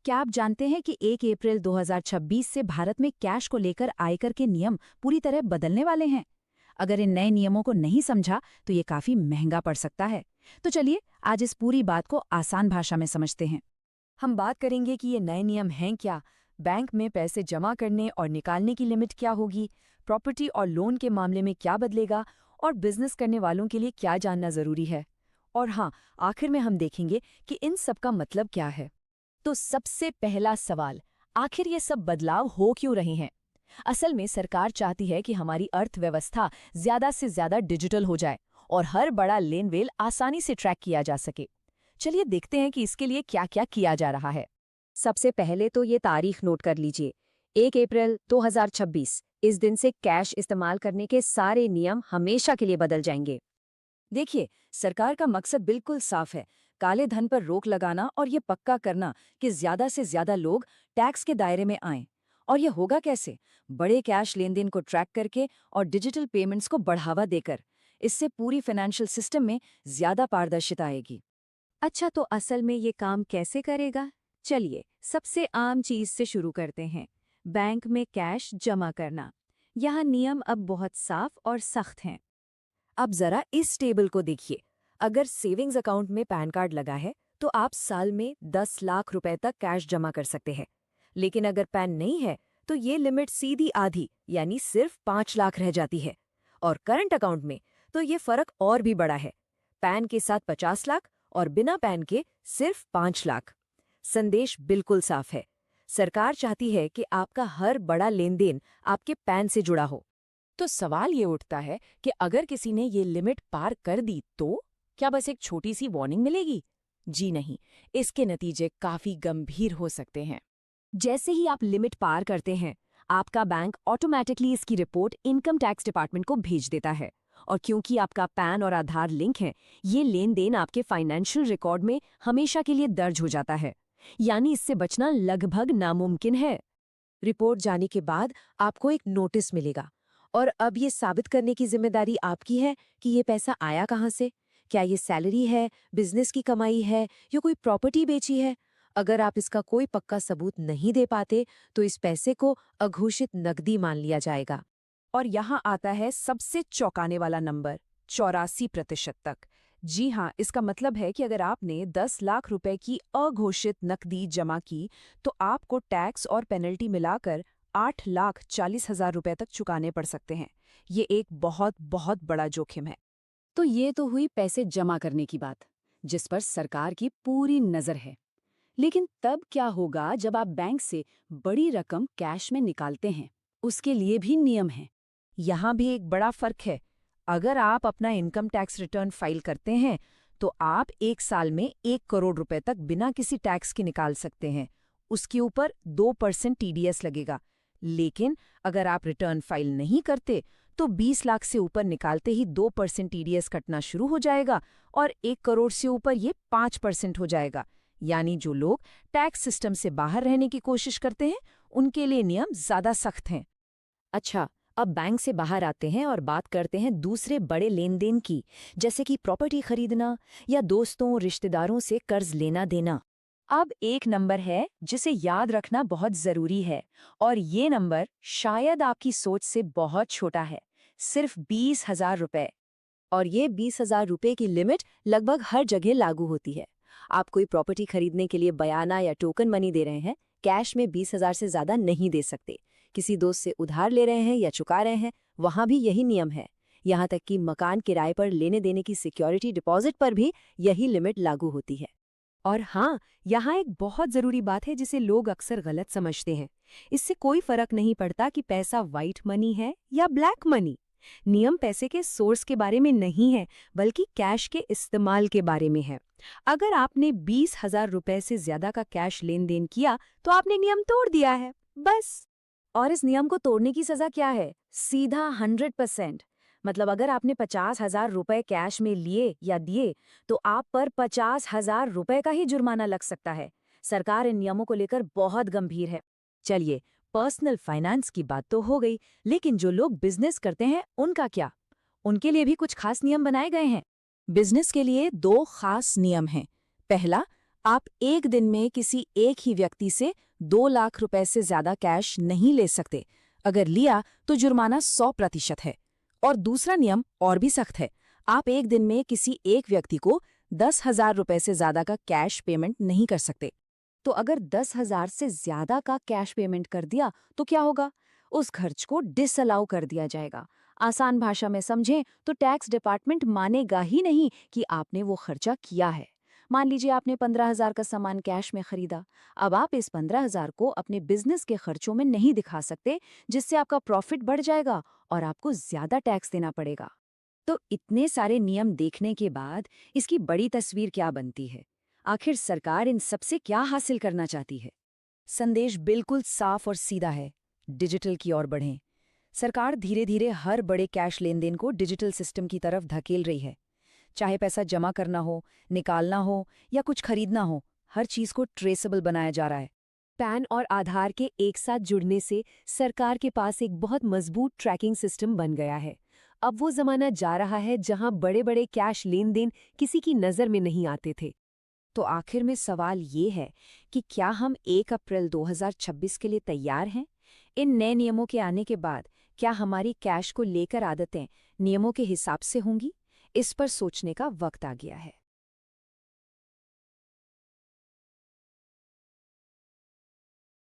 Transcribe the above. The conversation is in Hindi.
क्या आप जानते हैं कि 1 अप्रैल 2026 से भारत में कैश को लेकर आयकर के नियम पूरी तरह बदलने वाले हैं। अगर इन नए नियमों को नहीं समझा तो ये काफी महंगा पड़ सकता है। तो चलिए आज इस पूरी बात को आसान भाषा में समझते हैं। हम बात करेंगे कि ये नए नियम हैं क्या, बैंक में पैसे जमा करने और निकालने की लिमिट क्या होगी, प्रॉपर्टी और लोन के मामले में क्या बदलेगा और बिजनेस करने वालों के लिए क्या जानना जरूरी है। और हाँ, आखिर में हम देखेंगे कि इन सब का मतलब क्या है। तो सबसे पहला सवाल, आखिर ये सब बदलाव हो क्यों रहे हैं? असल में सरकार चाहती है कि हमारी अर्थव्यवस्था ज्यादा से ज्यादा डिजिटल हो जाए और हर बड़ा लेन देन आसानी से ट्रैक किया जा सके। चलिए देखते हैं कि इसके लिए क्या क्या किया जा रहा है। सबसे पहले तो ये तारीख नोट कर लीजिए, 1 अप्रैल 2026। इस दिन से कैश इस्तेमाल करने के सारे नियम हमेशा के लिए बदल जाएंगे। देखिए, सरकार का मकसद बिल्कुल साफ है, काले धन पर रोक लगाना और ये पक्का करना कि ज्यादा से ज्यादा लोग टैक्स के दायरे में आएं। और ये होगा कैसे? बड़े कैश लेन देन को ट्रैक करके और डिजिटल पेमेंट्स को बढ़ावा देकर। इससे पूरी फाइनेंशियल सिस्टम में ज्यादा पारदर्शिता आएगी। अच्छा, तो असल में ये काम कैसे करेगा? चलिए सबसे आम चीज से शुरू करते हैं, बैंक में कैश जमा करना। यहाँ नियम अब बहुत साफ और सख्त हैं। अब जरा इस टेबल को देखिए। अगर सेविंग्स अकाउंट में पैन कार्ड लगा है तो आप साल में 10 लाख रुपए तक कैश जमा कर सकते हैं। लेकिन अगर पैन नहीं है तो ये लिमिट सीधी आधी यानी सिर्फ 5 लाख रह जाती है। और करंट अकाउंट में तो ये फर्क और भी बड़ा है, पैन के साथ 50 लाख और बिना पैन के सिर्फ 5 लाख। संदेश बिल्कुल साफ है, सरकार चाहती है कि आपका हर बड़ा लेन देन आपके पैन से जुड़ा हो। तो सवाल ये उठता है कि अगर किसी ने ये लिमिट पार कर दी तो क्या बस एक छोटी सी वार्निंग मिलेगी? जी नहीं, इसके नतीजे काफी गंभीर हो सकते हैं। जैसे ही आप लिमिट पार करते हैं, आपका बैंक ऑटोमेटिकली इसकी रिपोर्ट इनकम टैक्स डिपार्टमेंट को भेज देता है। और क्योंकि आपका पैन और आधार लिंक है, ये लेन देन आपके फाइनेंशियल रिकॉर्ड में हमेशा के लिए दर्ज हो जाता है। यानी इससे बचना लगभग नामुमकिन है। रिपोर्ट जाने के बाद आपको एक नोटिस मिलेगा और अब ये साबित करने की जिम्मेदारी आपकी है कि ये पैसा आया कहाँ से। क्या ये सैलरी है, बिजनेस की कमाई है या कोई प्रॉपर्टी बेची है? अगर आप इसका कोई पक्का सबूत नहीं दे पाते तो इस पैसे को अघोषित नकदी मान लिया जाएगा। और यहाँ आता है सबसे चौंकाने वाला नंबर, 84% तक। जी हाँ, इसका मतलब है कि अगर आपने 10 लाख रुपए की अघोषित नकदी जमा की तो आपको टैक्स और पेनल्टी मिलाकर 8,40,000 रुपए तक चुकाने पड़ सकते हैं। ये एक बहुत बहुत बड़ा जोखिम है। तो ये तो हुई पैसे जमा करने की बात, जिस पर सरकार की पूरी नजर है। लेकिन तब क्या होगा जब आप बैंक से बड़ी रकम कैश में निकालते हैं? उसके लिए भी नियम हैं। यहाँ भी एक बड़ा फर्क है। अगर आप अपना इनकम टैक्स रिटर्न फाइल करते हैं तो आप एक साल में 1 करोड़ रुपए तक बिना किसी टैक्स के निकाल सकते हैं। उसके ऊपर 2% टीडीएस लगेगा। लेकिन अगर आप रिटर्न फाइल नहीं करते तो 20 लाख से ऊपर निकालते ही 2% टीडीएस कटना शुरू हो जाएगा और 1 करोड़ से ऊपर ये 5% हो जाएगा। यानी जो लोग टैक्स सिस्टम से बाहर रहने की कोशिश करते हैं उनके लिए नियम ज्यादा सख्त हैं। अच्छा, अब बैंक से बाहर आते हैं और बात करते हैं दूसरे बड़े लेन देन की, जैसे कि प्रॉपर्टी खरीदना या दोस्तों रिश्तेदारों से कर्ज लेना देना। अब एक नंबर है जिसे याद रखना बहुत जरूरी है और ये नंबर शायद आपकी सोच से बहुत छोटा है, सिर्फ 20,000 रुपए। और ये 20,000 रुपए की लिमिट लगभग हर जगह लागू होती है। आप कोई प्रॉपर्टी खरीदने के लिए बयाना या टोकन मनी दे रहे हैं, कैश में 20,000 से ज्यादा नहीं दे सकते। किसी दोस्त से उधार ले रहे हैं या चुका रहे हैं, वहां भी यही नियम है। यहाँ तक कि मकान किराए पर लेने देने की सिक्योरिटी डिपॉजिट पर भी यही लिमिट लागू होती है। और हाँ, यहाँ एक बहुत जरूरी बात है जिसे लोग अक्सर गलत समझते हैं। इससे कोई फर्क नहीं पड़ता कि पैसा व्हाइट मनी है या ब्लैक मनी। नियम पैसे के सोर्स के बारे में नहीं है, बल्कि कैश के इस्तेमाल के बारे में है। अगर आपने 20,000 रुपए से ज्यादा का कैश लेन देन किया तो आपने नियम तोड़ दिया है, बस। और इस नियम को तोड़ने की सजा क्या है? सीधा 100%। मतलब अगर आपने 50,000 रुपए कैश में लिए या दिए तो आप पर 50,000 रुपए का ही जुर्माना लग सकता है। सरकार इन नियमों को लेकर बहुत गंभीर है। चलिए, पर्सनल फाइनेंस की बात तो हो गई, लेकिन जो लोग बिजनेस करते हैं उनका क्या? उनके लिए भी कुछ खास नियम बनाए गए हैं। बिजनेस के लिए 2 खास नियम हैं। पहला, आप एक दिन में किसी एक ही व्यक्ति से 2 लाख रुपए से ज्यादा कैश नहीं ले सकते। अगर लिया तो जुर्माना 100% है। और दूसरा नियम और भी सख्त है, आप एक दिन में किसी एक व्यक्ति को 10,000 रुपए से ज्यादा का कैश पेमेंट नहीं कर सकते। तो अगर 10,000 से ज्यादा का कैश पेमेंट कर दिया तो क्या होगा? उस खर्च को डिसअलाउ कर दिया जाएगा। आसान भाषा में समझें तो टैक्स डिपार्टमेंट मानेगा ही नहीं कि आपने वो खर्चा किया है। मान लीजिए आपने 15,000 का सामान कैश में खरीदा। अब आप इस 15,000 को अपने बिजनेस के खर्चों में नहीं दिखा सकते, जिससे आपका प्रॉफिट बढ़ जाएगा और आपको ज्यादा टैक्स देना पड़ेगा। तो इतने सारे नियम देखने के बाद इसकी बड़ी तस्वीर क्या बनती है? आखिर सरकार इन सबसे क्या हासिल करना चाहती है? संदेश बिल्कुल साफ और सीधा है, डिजिटल की ओर बढ़ें। सरकार धीरे धीरे हर बड़े कैश लेन देन को डिजिटल सिस्टम की तरफ धकेल रही है। चाहे पैसा जमा करना हो, निकालना हो या कुछ खरीदना हो, हर चीज को ट्रेसेबल बनाया जा रहा है। पैन और आधार के एक साथ जुड़ने से सरकार के पास एक बहुत मजबूत ट्रैकिंग सिस्टम बन गया है। अब वो जमाना जा रहा है जहां बड़े बड़े कैश लेन देन किसी की नज़र में नहीं आते थे। तो आखिर में सवाल ये है कि क्या हम 1 अप्रैल 2026 के लिए तैयार हैं? इन नए नियमों के आने के बाद क्या हमारी कैश को लेकर आदतें नियमों के हिसाब से होंगी? इस पर सोचने का वक्त आ गया है।